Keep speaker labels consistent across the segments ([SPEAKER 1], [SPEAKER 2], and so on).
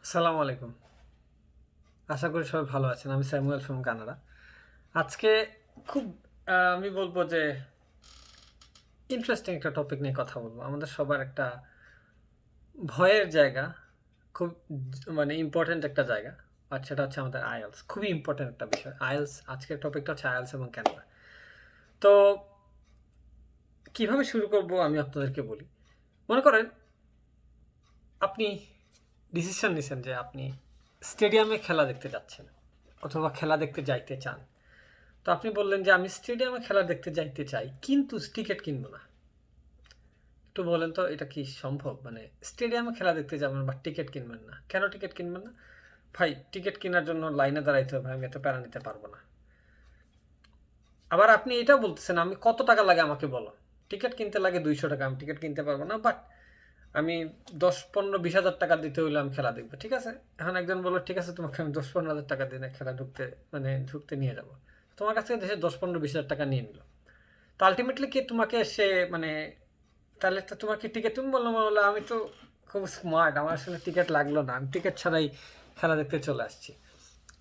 [SPEAKER 1] আসসালামু আলাইকুম। আশা করি সবাই ভালো আছেন। আমি স্যামুয়েল ফ্রম কানাডা। আজকে খুব আমি বলবো যে ইন্টারেস্টিং একটা টপিক নিয়ে কথা বলবো। আমাদের সবার একটা ভয়ের জায়গা, খুব মানে ইম্পর্ট্যান্ট একটা জায়গা। আর সেটা হচ্ছে আমাদের আইএলস। খুবই ইম্পর্ট্যান্ট একটা বিষয়। আইএলস, আজকের টপিকটা হচ্ছে আইএলস এবং কানাডা। তো কিভাবে শুরু করব আমি আপনাদেরকে বলি। মনে করেন আপনি ডিসিশন নিছেন যে আপনি স্টেডিয়ামে খেলা দেখতে যাচ্ছেন অথবা খেলা দেখতে যাইতে চান। তো আপনি বললেন যে আমি স্টেডিয়ামে খেলা দেখতে যাইতে চাই কিন্তু টিকিট কিনবো না। একটু বলেন তো এটা কি সম্ভব? মানে স্টেডিয়ামে খেলা দেখতে যাবেন বা টিকিট কিনবেন না, কেন টিকিট কিনবেন না? ভাই টিকিট কেনার জন্য লাইনে দাঁড়াইতে হবে, আমি এত প্যারা নিতে পারবো না। আবার আপনি এটা বলতেছেন আমি কত টাকা লাগে আমাকে বলো। টিকিট কিনতে লাগে 200 টাকা, আমি টিকিট কিনতে পারবো না, বাট আমি 10, 15, 20 হাজার টাকা দিতে হইলে আমি খেলা দেখবো। ঠিক আছে, এখন একজন বললো ঠিক আছে তোমাকে আমি 10, 15 হাজার টাকা দিয়ে খেলা ঢুকতে ঢুকতে নিয়ে যাবো। তোমার কাছ থেকে দেশে 10, 15, 20 হাজার টাকা নিয়ে নিল। তো আলটিমেটলি কি তোমাকে সে মানে তাহলে তো তোমার কি টিকিট, তুমি বললো বললো আমি তো খুব স্মার্ট, আমার আসলে টিকিট লাগলো না, আমি টিকিট ছাড়াই খেলা দেখতে চলে আসছি।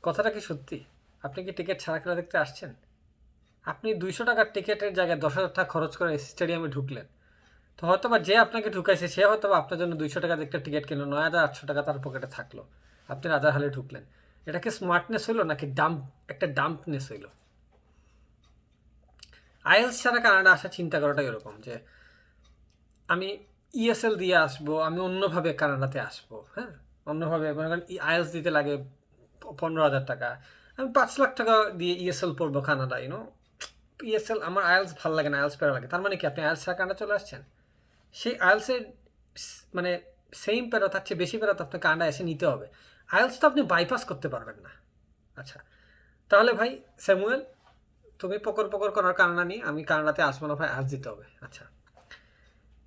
[SPEAKER 1] কথাটা কি সত্যি? আপনি কি টিকিট ছাড়া খেলা দেখতে আসছেন? আপনি 200 টাকার টিকিটের জায়গায় 10 হাজার টাকা খরচ করে স্টেডিয়ামে ঢুকলেন। তো হয়তো বা যে আপনাকে ঢুকাইছে সে হয়তো বা আপনার জন্য 200 টাকা একটা টিকিট কিনলো, 9,800 টাকা তার পকেটে থাকলো, আপনি রাজার হালে ঢুকলেন। এটা কি স্মার্টনেস হইলো নাকি ডাম্প, একটা ডাম্পনেস হইলো? আইএলস ছাড়া কানাডা আসা চিন্তা করাটাই এরকম যে আমি ইএসএল দিয়ে আসবো, আমি অন্যভাবে কানাডাতে আসবো। হ্যাঁ, অন্যভাবে মনে করেন আইএলস দিতে লাগে 15,000 টাকা, আমি 5 লাখ টাকা দিয়ে ইএসএল পড়বো কানাডা, ইএসএল আমার আইএলস ভালো লাগে না, আইএলস প্যারা লাগে। তার মানে কি আপনি আইএলস ছাড়া কানাডা চলে আসছেন? সেই আইএলসের মানে সেম প্যারা, তার চেয়ে বেশি প্যারা তো আপনার কানাডা এসে নিতে হবে। আইএলস তো আপনি বাইপাস করতে পারবেন না। আচ্ছা, তাহলে ভাই স্যামুয়েল, তুমি পকর পকর করার কানাডা নিয়ে আমি কানাডাতে আসবো না ভাই, আজ দিতে হবে। আচ্ছা,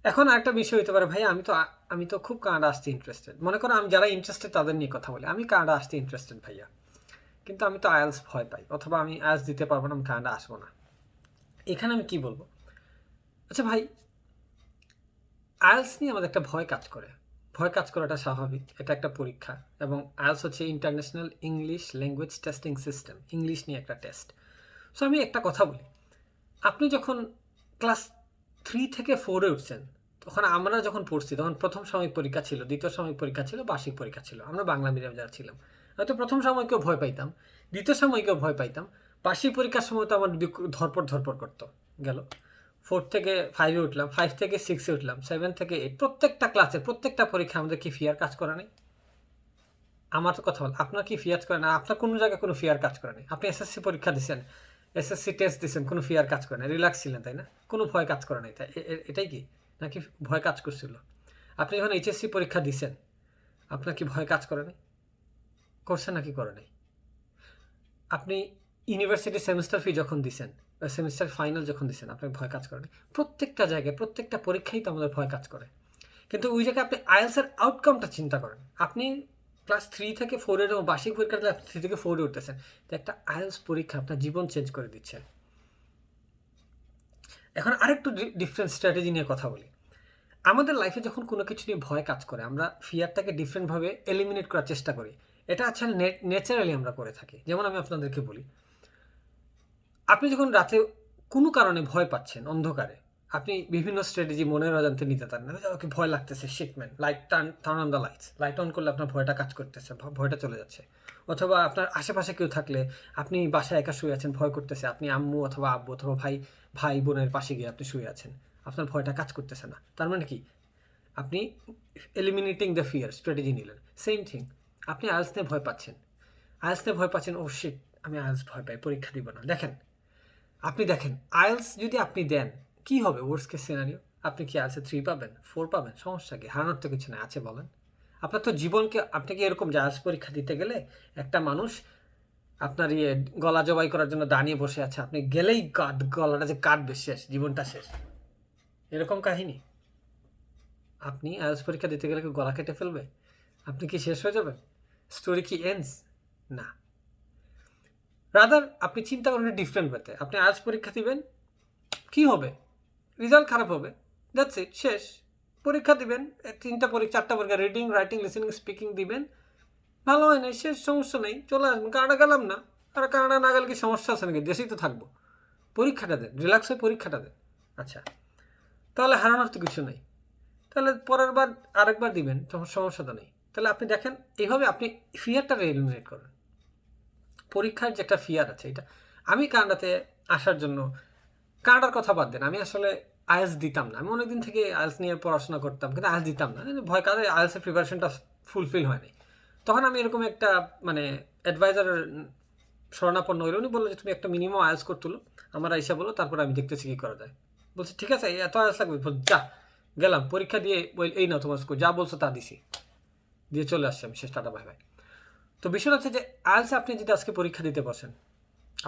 [SPEAKER 1] এখন আরেকটা বিষয় হতে পারে ভাই আমি তো খুব কানাডা আসতে ইন্টারেস্টেড। মনে করো আমি যারা ইন্টারেস্টেড তাদের নিয়ে কথা বলি, আমি কানাডা আসতে ইন্টারেস্টেড ভাইয়া, কিন্তু আমি তো আইএলস ভয় পাই অথবা আমি আইএলস দিতে পারবো না, আমি কানাডা আসবো না। এখানে আমি কি বলবো? আচ্ছা ভাই, আইএলস নিয়ে আমাদের একটা ভয় কাজ করে। ভয় কাজ করাটা স্বাভাবিক, এটা একটা পরীক্ষা। এবং আইএলস হচ্ছে international English language testing system, English নিয়ে একটা টেস্ট। সো আমি একটা কথা বলি, আপনি যখন ক্লাস 3 থেকে 4-এ উঠছেন, তখন আমরা যখন পড়ছি তখন প্রথম সাময়িক পরীক্ষা ছিল, দ্বিতীয় সাময়িক পরীক্ষা ছিল, বার্ষিক পরীক্ষা ছিল। আমরা বাংলা মিডিয়াম যারা ছিলাম হয়তো প্রথম সাময়িকেও ভয় পাইতাম, দ্বিতীয় সাময়িকেও ভয় পাইতাম, বার্ষিক পরীক্ষার সময় তো আমার ধরপড় ধরপড় করতো। গেল 4 থেকে 5-এ উঠলাম, 5 থেকে 6-এ উঠলাম, 7 থেকে 8, প্রত্যেকটা ক্লাসে প্রত্যেকটা পরীক্ষা আমাদের কি ফিয়ার কাজ করে নেই? আমার তো কথা বল, আপনার কি ফিয়ার করে না? আপনার কোনো জায়গায় কোনো ফিয়ার কাজ করে নেই? আপনি এসএসসি পরীক্ষা দিচ্ছেন, এসএসসি টেস্ট দিচ্ছেন, কোনো ফিয়ার কাজ করে না, রিল্যাক্স ছিলেন তাই না? কোনো ভয় কাজ করে নাই তাই এটাই কি? নাকি ভয় কাজ করছিল? আপনি যখন এইচএসসি পরীক্ষা দিচ্ছেন, আপনার কি ভয় কাজ করে নাই? করছে নাকি করে নাই? আপনি ইউনিভার্সিটি সেমিস্টার ফি যখন দিচ্ছেন, সেমিস্টার ফাইনাল যখন দিচ্ছেন, আপনার ভয় কাজ করে নাই? প্রত্যেকটা জায়গায় প্রত্যেকটা পরীক্ষাই তো আমাদের ভয় কাজ করে। কিন্তু ওই জায়গায় আপনি আইএলসের আউটকামটা চিন্তা করেন। আপনি ক্লাস 3 থেকে 4-এর বার্ষিক পরীক্ষাতে 3 থেকে 4-এ উঠতেছেন, তো একটা আইএলস পরীক্ষা আপনার জীবন চেঞ্জ করে দিচ্ছে। এখন আরেকটু ডিফারেন্ট স্ট্র্যাটেজি নিয়ে কথা বলি। আমাদের লাইফে যখন কোনো কিছু নিয়ে ভয় কাজ করে, আমরা ফিয়ারটাকে ডিফারেন্টভাবে এলিমিনেট করার চেষ্টা করি। এটা আসলে ন্যাচারালি আমরা করে থাকি। যেমন আমি আপনাদেরকে বলি, আপনি যখন রাতে কোনো কারণে ভয় পাচ্ছেন অন্ধকারে, আপনি বিভিন্ন স্ট্র্যাটেজি মনের অজান্তে নিতে পারেন। ওকে ভয় লাগতেছে, শিটম্যান, light turn on the lights, light on করলে আপনার ভয়টা কাজ করতেছে, ভয়টা চলে যাচ্ছে। অথবা আপনার আশেপাশে কেউ থাকলে, আপনি বাসায় একা শুয়ে আছেন, ভয় করতেছে, আপনি আম্মু অথবা আব্বু অথবা ভাই ভাই বোনের পাশে গিয়ে আপনি শুয়ে আছেন, আপনার ভয়টা কাজ করতেছে না। তার মানে কি? আপনি এলিমিনেটিং দ্য ফিয়ার স্ট্র্যাটেজি নিলেন। সেম থিং, আপনি আইএলস নিয়ে ভয় পাচ্ছেন, আইএলস নিয়ে ভয় পাচ্ছেন, ও শিট আমি আইএলস ভয় পাই, পরীক্ষা দিব না। দেখেন, আপনি দেখেন আইএলস যদি আপনি দেন, কি হবে ওয়ার্স্ট কেস সিনারিও? আপনি কি আইএলসে 3 পাবেন, 4 পাবেন, সমস্যা কি? হারানোর তো কিছু নেই, আছে বলেন? আপনার তো জীবনকে, আপনি কি এরকম যে আইএলস পরীক্ষা দিতে গেলে একটা মানুষ আপনার গলা জবাই করার জন্য দাঁড়িয়ে বসে আছে, আপনি গেলেই গলাটা যে কাটবে, শেষ, জীবনটা শেষ, এরকম কাহিনী? আপনি আইএলস পরীক্ষা দিতে গেলে কি গলা কেটে ফেলবে? আপনি কি শেষ হয়ে যাবেন? স্টোরি কি এন্ডস? না। রাদার আপনি চিন্তা করেন ডিফারেন্ট ওয়েতে। আপনি আইএলস পরীক্ষা দিবেন, কি হবে? রেজাল্ট খারাপ হবে, দ্যাটস ইট, শেষ। পরীক্ষা দিবেন, 3টা পরীক্ষা 4টা পরীক্ষা, রিডিং রাইটিং লিসেনিং স্পিকিং দিবেন, ভালো হয় নাই, সে সমস্যা নেই, চলে আসবেন, কানাডা গেলাম না। আর কানাডা না গেলে কি সমস্যা আছে নাকি? দেশেই তো থাকবো। পরীক্ষাটা দেন, রিল্যাক্স হয়ে পরীক্ষাটা দেন। আচ্ছা, তাহলে হারানোর তো কিছু নেই। তাহলে পরের বার আরেকবার দিবেন, তখন সমস্যা তো নেই। তাহলে আপনি দেখেন, এইভাবে আপনি ফিয়ারটা এলিমিনেট করেন। পরীক্ষার যে একটা ফিয়ার আছে, এটা আমি কানাডাতে আসার জন্য, কানাডার কথা বাদ দেন, আমি আসলে আইএলস দিতাম না। আমি অনেকদিন থেকে আইএলস নিয়ে পড়াশোনা করতাম, কিন্তু আইএলস দিতাম না, ভয় কাজে আইএলসের প্রিপারেশনটা ফুলফিল হয়নি। তখন আমি এরকম একটা মানে অ্যাডভাইজারের শরণাপন্ন হইল। উনি বললো যে তুমি একটা মিনিমাম আইএলস করে তুলো, আমার আইসা বলো, তারপরে আমি দেখতেছি কী করা যায়। বলছে ঠিক আছে, এত আইএলস লাগবে? যা, গেলাম পরীক্ষা দিয়ে, এই না তোমার স্কোর, যা বলছো তা দিছি, দিয়ে চলে আসছি আমি, শেষ, টাটা, ভাই ভাই। তো বিষয়টা হচ্ছে যে আইএলসে আপনি যদি আজকে পরীক্ষা দিতে বসেন,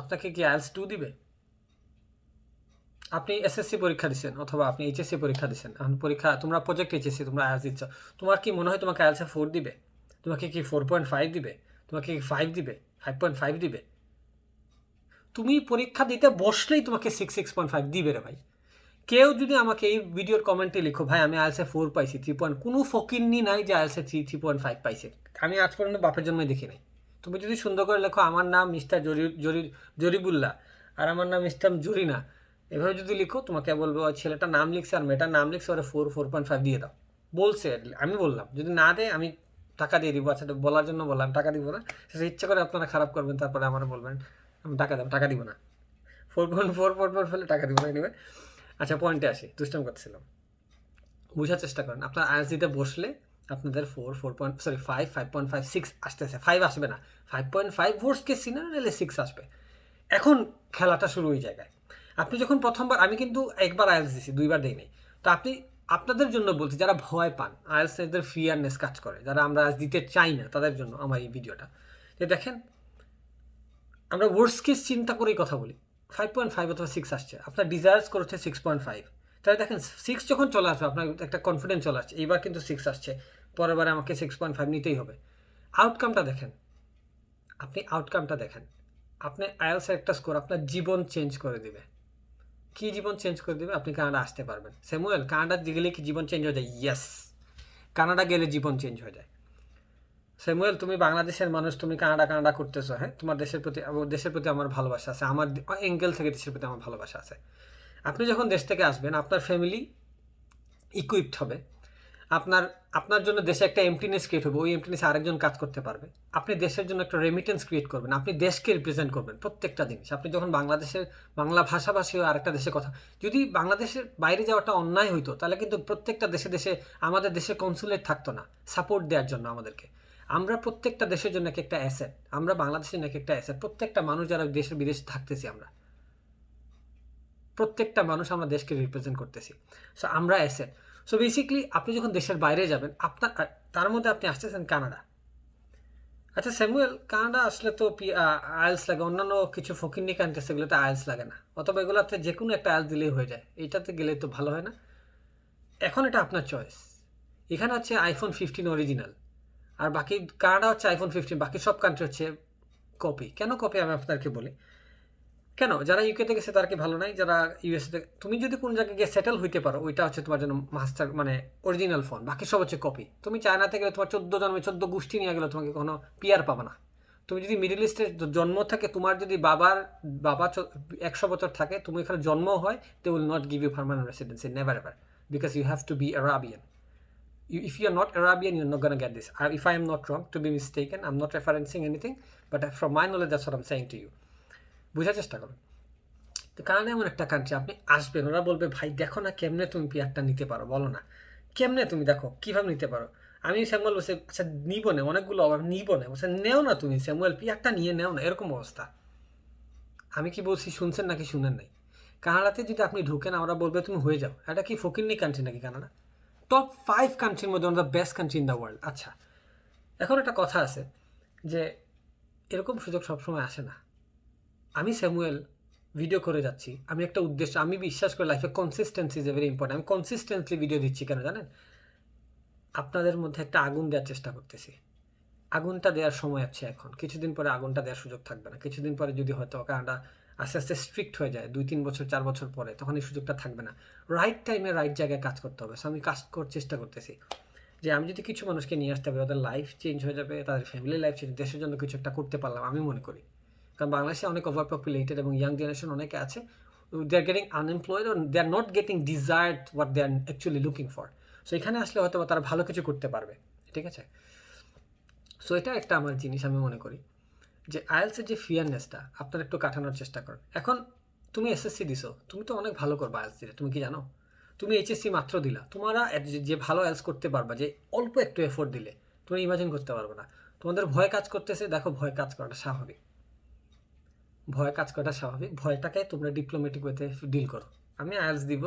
[SPEAKER 1] আপনাকে কি আইএলস 2 দিবে? আপনি এসএসসি পরীক্ষা দিচ্ছেন অথবা আপনি এইচএসসি পরীক্ষা দিচ্ছেন, এখন পরীক্ষা তোমরা প্রজেক্ট এইচএসসি তোমরা আইএলস দিচ্ছ, তোমার কি মনে হয় তোমাকে আইএলসে 4 দিবে? তোমাকে কি 4.5 দিবে? তোমাকে কি 5 দিবে? 5.5 দিবে? তুমি পরীক্ষা দিতে বসলেই তোমাকে 6.5 দিবে রে ভাই। কেউ যদি আমাকে এই ভিডিওর কমেন্টে লিখো, ভাই আমি আইএলসে 4 পাইছি, 3 কোনো ফকিন্নি নাই যে আইএলসে 3.5 পাইছে। আমি আজ পর্যন্ত বাপের জন্মই দেখি নাই। তুমি যদি সুন্দর করে লেখো আমার নাম মিস্টার জরিবুল্লাহ আর আমার নাম মিস্টার জরিনা, এভাবে যদি লিখো, তোমাকে বলবো ওই ছেলেটা নাম লিখছে আর মেয়েটার নাম লিখছে, ওরা 4.5 দিয়ে দাও। বলছে, আমি বললাম যদি না দেয় আমি টাকা দিয়ে দিব। আচ্ছা, বলার জন্য বললাম, টাকা দিব না, সেটা ইচ্ছা করে আপনারা খারাপ করবেন, তারপরে আমার বলবেন আমি টাকা দেব, টাকা দিব না। 4.4 ফেলে টাকা দিব না, এনিওয়ে। আচ্ছা, পয়েন্টে আসি, দুষ্টাম করছিলাম। বোঝার চেষ্টা করেন, আপনার আইএলস দিতে বসলে আপনাদের 5.5 6 আসতেছে, 5 আসবে না, 5.5 ভোর্স কেস সিনারিও 6 আসবে। এখন খেলাটা শুরু হয়ে জায়গায়। আপনি যখন প্রথমবার, আমি কিন্তু একবার আইএলস দিছি, 2বার দিই নাই। তো আপনি, আপনাদের জন্য বলছি যারা ভয় পান, আইএলস এদের ফিয়ারনেস কাজ করে, যারা আমরা আইএলস দিতে চাই না, তাদের জন্য আমার এই ভিডিওটা। যে দেখেন, আমরা ওয়ার্স্ট কেস চিন্তা করেই কথা বলি। 5.5 অথবা 6 আসছে, আপনার ডিজায়ার্স করছে 6.5। তাহলে দেখেন 6 যখন চলে আসবে, আপনার একটা কনফিডেন্স চলে আসছে, এইবার কিন্তু 6 আসছে, পরের বারে আমাকে 6.5 নিতেই হবে। আউটকামটা দেখেন, আপনি আউটকামটা দেখেন, আপনি আইএলসের একটা স্কোর আপনার জীবন চেঞ্জ করে দিবে। কি জীবন চেঞ্জ করে দেবে? আপনি কানাডা আসতে পারবেন। স্যামুয়েল, কানাডা গেলে কি জীবন চেঞ্জ হয়ে যায়? ইয়েস, কানাডা গেলে জীবন চেঞ্জ হয়ে যায়। স্যামুয়েল, তুমি বাংলাদেশের মানুষ, তুমি কানাডা কানাডা করতেছো, হ্যাঁ, তোমার দেশের প্রতি আমার ভালোবাসা আছে, আমার এঙ্গেল থেকে দেশের প্রতি আমার ভালোবাসা আছে। আপনি যখন দেশ থেকে আসবেন, আপনার ফ্যামিলি ইকুইপড হবে, আপনার আপনার জন্য দেশে একটা এমপ্টিনেস ক্রিয়েট হবে, ওই এমপ্টিনেসে আরেকজন কাজ করতে পারবে। আপনি দেশের জন্য একটা রেমিটেন্স ক্রিয়েট করবেন, আপনি দেশকে রিপ্রেজেন্ট করবেন প্রত্যেকটা জিনিস। আপনি যখন বাংলাদেশের বাংলা ভাষাভাষী হয়ে আরেকটা দেশে কথা, যদি বাংলাদেশের বাইরে যাওয়াটা অন্যায় হইতো, তাহলে কিন্তু প্রত্যেকটা দেশে দেশে আমাদের দেশে কনসুলেট থাকতো না সাপোর্ট দেওয়ার জন্য আমাদেরকে। আমরা প্রত্যেকটা দেশের জন্য একটা অ্যাসেট, আমরা বাংলাদেশের জন্য একটা অ্যাসেট। প্রত্যেকটা মানুষ যারা দেশের বিদেশে থাকতেছি, আমরা প্রত্যেকটা মানুষ আমরা দেশকে রিপ্রেজেন্ট করতেছি। সো আমরা অ্যাসেট। সো বেসিক্যালি আপনি যখন দেশের বাইরে যাবেন, আপনার তার মধ্যে আপনি আসতেছেন কানাডা। আচ্ছা স্যামুয়েল, কানাডা আসলে তো আইএলস লাগে, অন্যান্য কিছু ফকিন্নি কান্ট্রি সেগুলোতে আইএলস লাগে না, অথবা এগুলোতে যে কোনো একটা আইএলস দিলেই হয়ে যায়, এইটাতে গেলে তো ভালো হয় না? এখন এটা আপনার চয়েস। এখানে হচ্ছে iPhone 15 অরিজিনাল, আর বাকি কানাডা হচ্ছে iPhone 15, বাকি সব কান্ট্রি হচ্ছে কপি। কেন কপি আমি আপনাদেরকে বলি। কেন, যারা ইউকেতে গেছে তারা কি ভালো নাই? যারা ইউএসএতে, তুমি যদি কোন জায়গায় গিয়ে সেটেল হইতে পারো, ওইটা হচ্ছে তোমার জন্য মাস্টার, মানে অরিজিনাল ফোন, বাকি সব হচ্ছে কপি। তুমি চায়নাতে গেলে তোমার 14 জন্মে 14 গোষ্ঠী নিয়ে গেলে তোমাকে কোনো পিয়ার পাবে না। তুমি যদি মিডল ইস্টের জন্ম থাকে, তোমার যদি বাবা 100 বছর থাকে, তুমি এখানে জন্ম হয়, they will not give you permanent residency, never ever, because you have to be Arabian. If you are not Arabian, you're not gonna get this. If I am not wrong, to be mistaken, I'm not referencing anything, but from my knowledge, that's what I'm saying to you. বোঝার চেষ্টা করো। তো Canada এমন একটা country, আপনি আসবেন, ওরা বলবে ভাই দেখো না কেমনে তুমি পিয়ারটা নিতে পারো, বলো না কেমনে তুমি দেখো কীভাবে নিতে পারো। আমি স্যামুয়েল বলছে আচ্ছা নিব না, অনেকগুলো অভাব নিব না, বলছে নেও না তুমি স্যামুয়েল, পিয়ারটা নিয়ে নেও না, এরকম অবস্থা। আমি কি বলছি শুনছেন নাকি শুনেন নাই? কানাডাতে যদি আপনি ঢুকেন, ওরা বলবে তুমি হয়ে যাও। এটা কি ফকিন্নি কান্ট্রি নাকি কানাডা? টপ 5 কান্ট্রির মধ্যে one of the best country in the world. আচ্ছা, এখন একটা কথা আছে যে এরকম সুযোগ সবসময় আসে না। আমি স্যামুয়েল ভিডিও করে যাচ্ছি, আমি একটা উদ্দেশ্য, আমি বিশ্বাস করি লাইফে consistency is a very important. আমি কনসিস্টেন্টলি ভিডিও দিচ্ছি কেন জানেন? আপনাদের মধ্যে একটা আগুন দেওয়ার চেষ্টা করতেছি। আগুনটা দেওয়ার সময় আছে এখন, কিছুদিন পরে আগুনটা দেওয়ার সুযোগ থাকবে না। কিছুদিন পরে যদি হয়তো কানাডা আস্তে আস্তে স্ট্রিক্ট হয়ে যায়, 2-3 বছর 4 বছর পরে, তখন এই সুযোগটা থাকবে না। রাইট টাইমে রাইট জায়গায় কাজ করতে হবে। সো আমি কাজ করার চেষ্টা করতেছি। যে আমি যদি কিছু মানুষকে নিয়ে আসতে পারি, ওদের লাইফ চেঞ্জ হয়ে যাবে, তাদের ফ্যামিলি লাইফ চেঞ্জ, দেশের জন্য কিছু একটা করতে পারলাম, আমি মনে করি। কারণ বাংলাদেশে অনেক ওভার পপুলেটেড এবং ইয়াং জেনারেশন অনেকে আছে, they are getting unemployed, they are not getting desired what they are actually looking for. So এখানে আসলে হয়তো তারা ভালো কিছু করতে পারবে, ঠিক আছে? সো এটা একটা আমার জিনিস আমি মনে করি যে আইএলসের যে ফিয়ারনেসটা আপনার একটু কাটানোর চেষ্টা করেন। এখন তুমি এসএসসি দিছো, তুমি তো অনেক ভালো করবা আইএলস দিলে, তুমি কি জানো? তুমি এইচএসসি মাত্র দিলা, তোমরা যে ভালো আইএলস করতে পারবা, যে অল্প একটু এফোর্ট দিলে, তুমি ইমাজিন করতে পারবে না। তোমাদের ভয় কাজ করতেছে, দেখো ভয় কাজ করাটা স্বাভাবিক, ভয় কাজ করাটা স্বাভাবিক। ভয়টাকে তোমরা ডিপ্লোম্যাটিক ওয়েতে ডিল করো। আমি আইএলস দিব,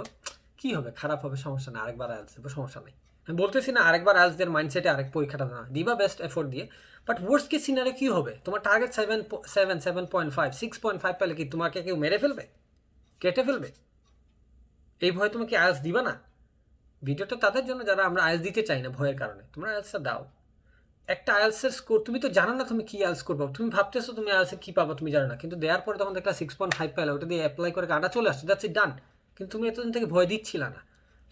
[SPEAKER 1] কি হবে, খারাপ হবে, সমস্যা নেই, আরেকবার আইএলস দেবো, সমস্যা নেই। আমি বলতেছি না আরেকবার আইএলস দের মাইন্ডসেটে আরেক পরীক্ষাটা না দিবা, বেস্ট এফোর্ট দিয়ে। বাট ওয়ার্স্ট কেস সিনারিও কী হবে, তোমার টার্গেট 7.5 6.5 পেলে কি তোমাকে কেউ মেরে ফেলবে, কেটে ফেলবে? এই ভয় তুমি কি আইএলস দিবা না? ভিডিওটা তাদের জন্য যারা আমরা আইএলস দিতে চাই না ভয়ের কারণে। তোমরা আইএলসটা দাও। একটা আইএলসের স্কোর, তুমি তো জানো না তুমি কি আইএলস করবো, তুমি ভাবতেছো তুমি আইএলসে কী পাবো, তুমি জানো না। কিন্তু দেওয়ার পরে তখন দেখলা 6.5 পেলে, ওটা দিয়ে অ্যাপ্লাই করে কাটা চলে আসছে, দ্যাটস ইট, ডান। কিন্তু তুমি এতদিন থেকে ভয় দিচ্ছিলা না।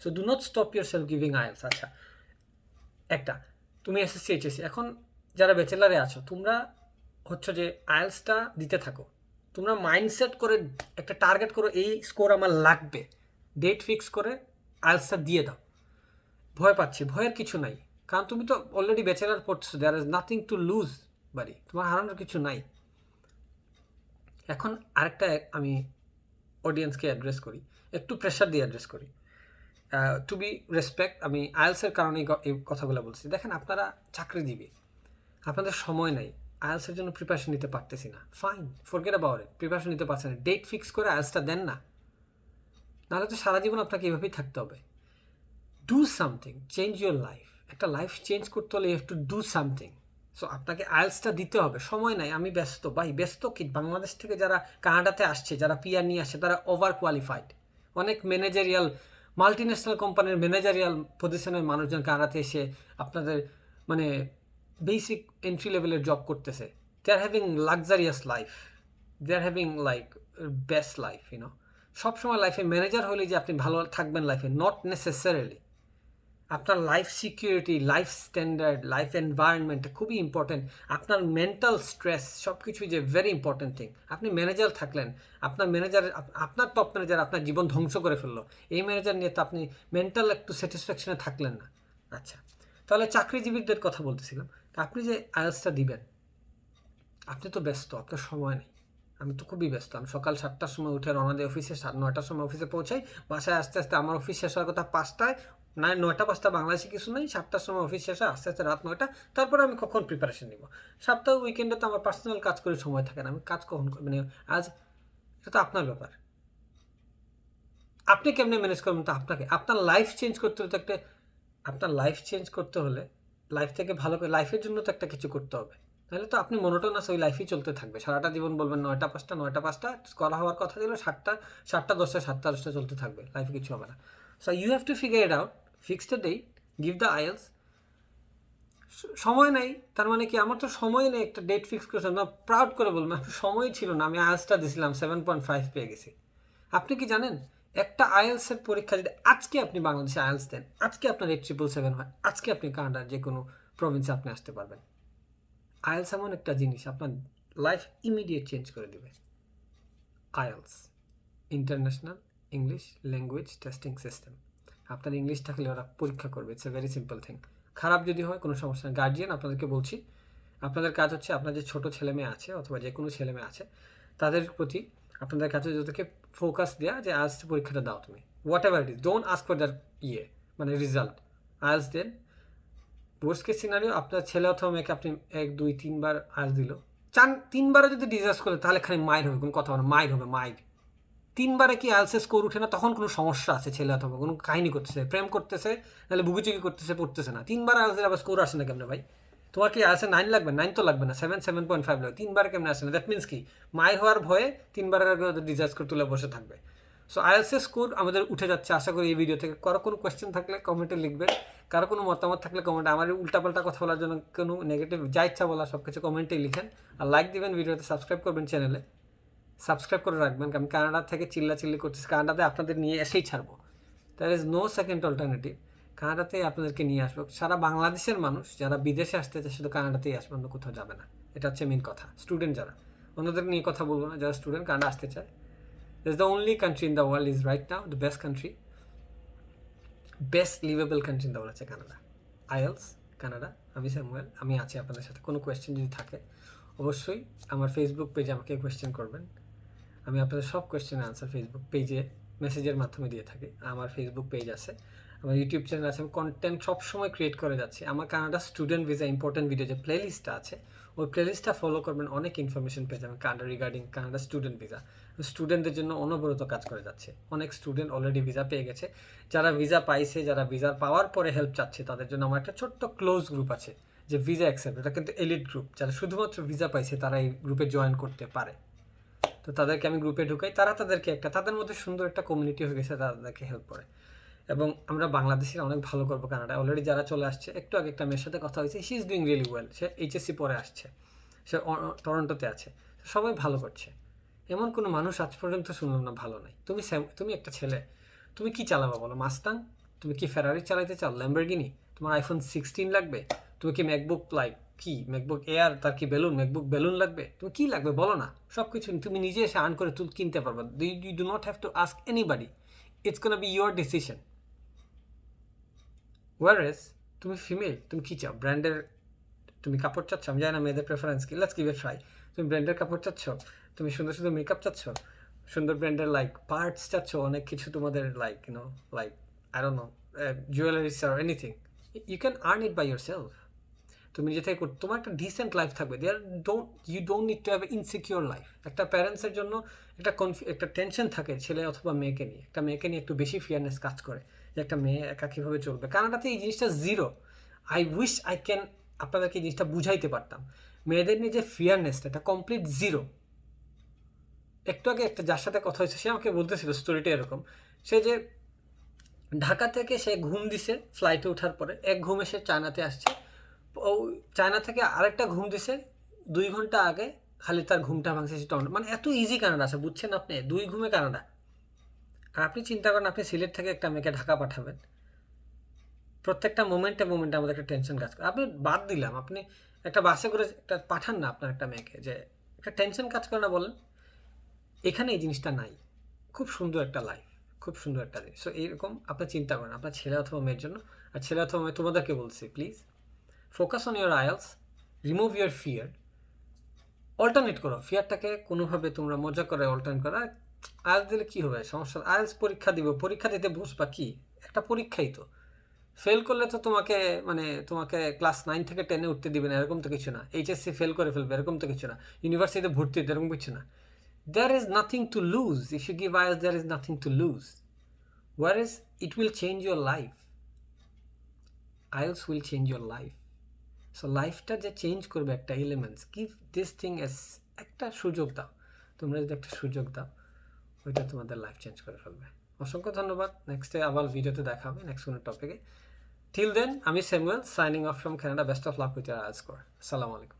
[SPEAKER 1] So do not stop your self giving IELTS. আচ্ছা, একটা তুমি এসএসসি এইচএসসি, এখন যারা ব্যাচেলারে আছো, তোমরা হচ্ছে যে আইএলসটা দিতে থাকো। তোমরা মাইন্ডসেট করে একটা টার্গেট করো, এই স্কোর আমার লাগবে, ডেট ফিক্স করে আইএলসটা দিয়ে দাও। ভয় পাচ্ছি, ভয়ের কিছু নাই, কারণ তুমি তো অলরেডি ব্যাচেলার পড়ছো, there is nothing to lose বাড়ি, তোমার হারানোর কিছু নাই। এখন আরেকটা আমি অডিয়েন্সকে অ্যাড্রেস করি, একটু প্রেশার দিয়ে অ্যাড্রেস করি, টু বি রেসপেক্ট। আমি আইএলসের কারণে এই কথাগুলো বলছি। দেখেন, আপনারা চাকরিজীবী, আপনাদের সময় নাই, আইএলসের জন্য প্রিপারেশন নিতে পারতেছি না, fine, forget about it. Preparation নিতে পারছেন না, ডেট ফিক্স করে আইএলসটা দেন না, নাহলে তো সারা জীবন আপনাকে এভাবেই থাকতে হবে। Do something, change your life. একটা লাইফ চেঞ্জ করতে হলে you have to do something. So আপনাকে আইএলসটা দিতে হবে। সময় নাই, আমি ব্যস্ত, ভাই ব্যস্ত কি? বাংলাদেশ থেকে যারা কানাডাতে আসছে, যারা পিআর নিয়ে আসছে, তারা ওভার কোয়ালিফাইড। অনেক ম্যানেজারিয়াল, মাল্টিন্যাশনাল কোম্পানির ম্যানেজারিয়াল পজিশনের মানুষজন কানাডাতে এসে আপনাদের মানে বেসিক এন্ট্রি লেভেলের জব করতেছে। They are having luxurious life, they are having like best life, you know. সবসময় লাইফে ম্যানেজার হলে যে আপনি ভালো থাকবেন লাইফে, নট নেসেসারিলি। আপনার life security, life standard, life environment খুবই ইম্পর্টেন্ট। আপনার মেন্টাল স্ট্রেস সব কিছুই যে ভেরি ইম্পর্টেন্ট থিং। আপনি ম্যানেজার থাকলেন, আপনার ম্যানেজার, আপনার টপ ম্যানেজার আপনার জীবন ধ্বংস করে ফেললো, এই ম্যানেজার নিয়ে তো আপনি মেন্টাল একটু স্যাটিসফ্যাকশনে থাকলেন না। আচ্ছা, তাহলে চাকরিজীবীদের কথা বলতেছিলাম। আপনি যে আইএলসটা দিবেন, আপনি তো ব্যস্ত, আপনার সময় নেই। আমি তো খুবই ব্যস্ত, আমি সকাল 7টার সময় উঠে রওনা দিই অফিসে, 9টার সময় অফিসে পৌঁছাই, বাসায় আস্তে আস্তে আমার অফিস শেষ হওয়ার কথা 5টায়, না 9টা 5টা বাংলাদেশে কিছু নেই, 7টার সময় অফিস শেষ হয়, আস্তে আস্তে রাত 9টা। তারপরে আমি কখন প্রিপারেশন নিব? সপ্তাহ উইকেন্ডে তো আমার পার্সোনাল কাজ করে সময় থাকে না, আমি কাজ কখন মানে আজ, এটা তো আপনার ব্যাপার। আপনি কেমনে ম্যানেজ করবেন তো আপনাকে। আপনার লাইফ চেঞ্জ করতে হলে তো একটা, আপনার লাইফ চেঞ্জ করতে হলে লাইফ থেকে ভালো করে লাইফের জন্য তো একটা কিছু করতে হবে। তাহলে তো আপনি মনোটোনাস ওই লাইফই চলতে থাকবে, সারাটা জীবন বলবেন 9টা 5টা 9টা 5টা করা হওয়ার কথা ছিল 7টা 10টা 7টা 10টা চলতে থাকবে, লাইফে কিছু হবে না। So you have to figure it out, fix the date, give the IELTS. সময় নাই তার মানে কি আমার তো সময় নেই একটা ডেট ফিক্স করেছেন না, প্রাউড করে বলবেন সময় ছিল না, আমি আইএলসটা দিয়েছিলাম 7.5 পেয়ে গেছি। আপনি কি জানেন একটা আইএলসের পরীক্ষা যদি আজকে আপনি বাংলাদেশে আইএলস দেন, আজকে আপনার 8,777 হয়, আজকে আপনি কানাডার যে কোনো প্রভিন্সে আপনি আসতে পারবেন। আইএলস এমন একটা জিনিস আপনার লাইফ ইমিডিয়েট চেঞ্জ করে দেবে। IELTS international English language testing system. আপনার ইংলিশ থাকলে ওরা পরীক্ষা করবে, it's a very simple thing. খারাপ যদি হয় কোনো সমস্যা নেই। গার্জিয়ান আপনাদেরকে বলছি, আপনাদের কাজ হচ্ছে আপনার যে ছোটো ছেলে মেয়ে আছে অথবা যে কোনো ছেলে মেয়ে আছে তাদের প্রতি আপনাদের কাছে যাদেরকে ফোকাস দেওয়া যে আইএলস পরীক্ষাটা দাও তুমি, what ever it is, don't ask for there মানে রেজাল্ট। আইএলস দেন, ওয়ার্স্ট কেস সিনারিও আপনার ছেলে অথবা মেয়েকে আপনি 1 2 3 বার আইএলস দিল, 3বারও যদি ডিজাস্ট করে তাহলে খালি মাইর হবে, কোনো কথা হবে না, মাইর হবে, মাইর। 3বারে কি আইএলসের স্কোর উঠে না, তখন কোনো সমস্যা আছে, ছেলে অথবা কোনো কাহিনী করতেছে, প্রেম করতেছে, নাহলে বুকিচুকি করতেছে, পড়তেছে না। 3বার আইএলসের আবার স্কোর আসে না কেমনে ভাই? তোমার কি আইএলসে 9 লাগবে? 9 তো লাগবে না, 7.5 লাগবে। 3বার কেমনে আসে না? দ্যাট মিনস কি মাইর হওয়ার ভয়ে 3বারের আগে ডিজাস্ট করে তুলে বসে থাকবে। সো আইএলসের স্কোর আমাদের উঠে যাচ্ছে আশা করি এই ভিডিও থেকে। কারো কোনো কোয়েশ্চেন থাকলে কমেন্টে লিখবেন, কারো কোনো মতামত থাকলে কমেন্টে, আমার উল্টাপাল্টা কথা বলার জন্য কোনো নেগেটিভ যা ইচ্ছা বলা সব কিছু কমেন্টেই লিখেন। আর লাইক দিবেন, ভিডিওতে সাবস্ক্রাইব করবেন, চ্যানেলে সাবস্ক্রাইব করে রাখবেন। কারণ কানাডা থেকে চিল্লাচিল্লি করতেছে, কানাডাতে আপনাদের নিয়ে এসেই ছাড়বো, there is no second alternative. কানাডাতেই আপনাদেরকে নিয়ে আসবো। সারা বাংলাদেশের মানুষ যারা বিদেশে আসতে চায় শুধু কানাডাতেই আসবে, অন্য কোথাও যাবে না। এটা হচ্ছে মেন কথা। স্টুডেন্ট যারা, অন্যদের নিয়ে কথা বলবো না, যারা স্টুডেন্ট কানাডা আসতে চায়, this the only country in the world is right now the best country, best liveable country in the world হচ্ছে কানাডা। IELTS Canada. আমি স্যামুয়েল, আমি আছি আপনাদের সাথে। কোনো কোয়েশ্চেন যদি থাকে অবশ্যই আমার ফেসবুক পেজে আমাকে কোয়েশ্চেন করবেন। আমি আপনাদের সব কোয়েশ্চেনের আনসার ফেসবুক পেজে মেসেজের মাধ্যমে দিয়ে থাকি। আমার ফেসবুক পেজ আছে, আমার ইউটিউব চ্যানেল আছে, আমি কন্টেন্ট সবসময় ক্রিয়েট করে যাচ্ছি। আমার Canada student visa important video যে প্লেলিস্টটা আছে, ওই প্লেলিস্টটা ফলো করবেন, অনেক ইনফরমেশন পেয়ে যাবেন Canada regarding Canada student visa. স্টুডেন্টদের জন্য অনবরত কাজ করে যাচ্ছে। অনেক স্টুডেন্ট অলরেডি ভিসা পেয়ে গেছে। যারা ভিসা পাইছে, যারা ভিসা পাওয়ার পরে হেল্প চাচ্ছে, তাদের জন্য আমার একটা ছোট্ট ক্লোজ গ্রুপ আছে যে ভিসা অ্যাকসেপ্ট। এটা কিন্তু এলিট গ্রুপ, যারা শুধুমাত্র ভিসা পাইছে তারা এই গ্রুপে জয়েন করতে পারে। তো তাদেরকে আমি গ্রুপে ঢুকাই, তারা তাদেরকে তাদের মধ্যে সুন্দর একটা কমিউনিটি হয়ে গেছে, তাদেরকে হেল্প করে। এবং আমরা বাংলাদেশের অনেক ভালো করবো কানাডা। অলরেডি যারা চলে আসছে, একটু আগে একটা মেয়ের সাথে কথা হয়েছে, she is doing really well. Say HSC পরে আসছে, সে টরন্টোতে আছে, সবাই ভালো করছে। এমন কোনো মানুষ আজ পর্যন্ত শুনলাম না ভালো নাই। তুমি একটা ছেলে, তুমি কি চালাবা বলো? মাস্টাং? তুমি কি ফেরারি চালাইতে চাও? ল্যাম্বরগিনি? তোমার আইফোন 16 লাগবে? তুমি কি ম্যাকবুক কি ম্যাকবুক এয়ার, তার কি বেলুন, ম্যাকবুক বেলুন লাগবে? তুমি কি লাগবে বলো না? সব কিছু তুমি নিজে এসে আর্ন করে কিনতে পারবা। You do not have to ask anybody, it's gonna be your decision. Whereas তুমি ফিমেল, তুমি কী চাও? ব্র্যান্ডের তুমি কাপড় চাচ্ছ? আমি জানি না মেয়েদের প্রেফারেন্স কি, লেটস গিভ ইট ট্রাই। তুমি ব্র্যান্ডের কাপড় চাচ্ছ, তুমি সুন্দর সুন্দর মেকআপ চাচ্ছ, সুন্দর ব্র্যান্ডের পার্টস চাচ্ছ, অনেক কিছু তোমাদের আই ডোন্ট নো জুয়েলারিস আর anything, you can earn it by yourself. তুমি নিজে থেকে তোমার একটা ডিসেন্ট লাইফ থাকবে। You don't need to have a insecure life. একটা প্যারেন্টসের জন্য একটা টেনশন থাকে ছেলে অথবা মেয়েকে নিয়ে। একটা মেয়েকে নিয়ে একটু বেশি ফিয়ারনেস কাজ করে যে একটা মেয়ে একা কীভাবে চলবে। কানাডাতে এই জিনিসটা zero. I wish I can আপনাদেরকে এই জিনিসটা বুঝাইতে পারতাম। মেয়েদের নিয়ে যে ফিয়ারনেসটা, এটা কমপ্লিট জিরো। একটু আগে একটা যার সাথে কথা হয়েছে, সে আমাকে বলতেছিল স্টোরিটা এরকম, সে যে ঢাকা থেকে সে ঘুম দিছে ফ্লাইটে ওঠার পরে, এক ঘুমে সে চায়নাতে আসছে। ও চায়না থেকে আরেকটা ঘুম দিছে 2 ঘন্টা আগে, খালি তার ঘুমটা ভাঙছে সেটা। মানে এত ইজি কানাডা আছে, বুঝছেন আপনি? 2 ঘুমে কানাডা। আর আপনি চিন্তা করেন, আপনি সিলেট থেকে একটা মেয়েকে ঢাকা পাঠাবেন, প্রত্যেকটা মোমেন্টে আমাদের একটা টেনশন কাজ করে। আপনি বাদ দিলাম, আপনি একটা বাসে করে একটা পাঠান না আপনার একটা মেয়েকে, যে একটা টেনশন কাজ করে না বলেন? এখানে এই জিনিসটা নাই। খুব সুন্দর একটা লাইফ, খুব সুন্দর একটা জিনিস। সো এইরকম আপনি চিন্তা করেন আপনার ছেলে অথবা মেয়ের জন্য। আর ছেলে অথবা মেয়ে, তোমাদেরকে বলছি, please focus on your IELTS, remove your fear, alternate করো। ফিয়ারটাকে কোনোভাবে তোমরা মজা করে অল্টারনেট করো। আর আইএলস দিলে কী হবে? সমস্যা, আইএলস পরীক্ষা দিব, পরীক্ষা দিতে বসবা কি? একটা পরীক্ষাই তো। ফেল করলে তো তোমাকে ক্লাস 9 থেকে 10-এ উঠতে দিবে না, এরকম তো কিছু না। এইচএসসি ফেল করে ফেলবে, এরকম তো কিছু না। ইউনিভার্সিটিতে ভর্তি হতে, এরকম কিছু না। There is nothing to lose. If you give IELTS, there is nothing to lose. Whereas it will change your life. IELTS will change your life. So লাইফটা যে চেঞ্জ করবে একটা elements, give this thing S, একটা সুযোগ দাও। তোমরা যদি একটা সুযোগ দাও, ওইটা তোমাদের লাইফ চেঞ্জ করে ফেলবে। অসংখ্য ধন্যবাদ। নেক্সটে আবার ভিডিওতে দেখা হবে নেক্সট কোনো টপিকে। টিল দেন, আমি Samuel signing off from Canada. Best of luck with year IELTS score. আসসালামু আলাইকুম।